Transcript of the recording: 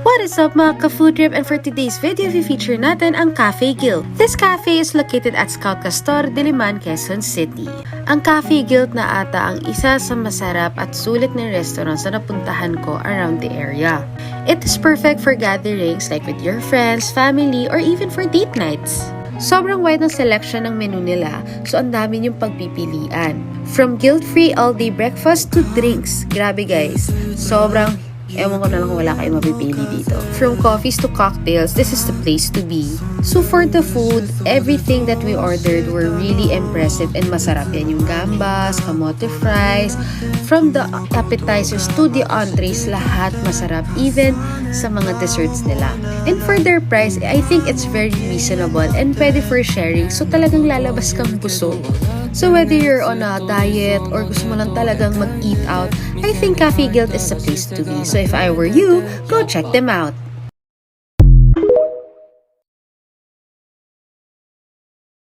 What is up mga ka-food trip, and for today's video, feature natin ang Cafe Guild. This cafe is located at Scout Castor, Diliman, Quezon City. Ang Cafe Guild na ata ang isa sa masarap at sulit na restaurant sa napuntahan ko around the area. It is perfect for gatherings like with your friends, family, or even for date nights. Sobrang wide ng selection ng menu nila, so ang dami niyong pagpipilian. From guilt-free all-day breakfast to drinks. Grabe guys, sobrang ewan ko na lang kung wala kayong mapipili dito. From coffees to cocktails, this is the place to be. So for the food, everything that we ordered were really impressive and masarap. Yan yung gambas, kamote fries, from the appetizers to the entrees, lahat masarap. Even sa mga desserts nila. And for their price, I think it's very reasonable and pwede for sharing. So talagang lalabas kang busog. So whether you're on a diet or gusto mo lang talagang mag-eat out, I think Cafe Guild is the place to be. So if I were you, go check them out.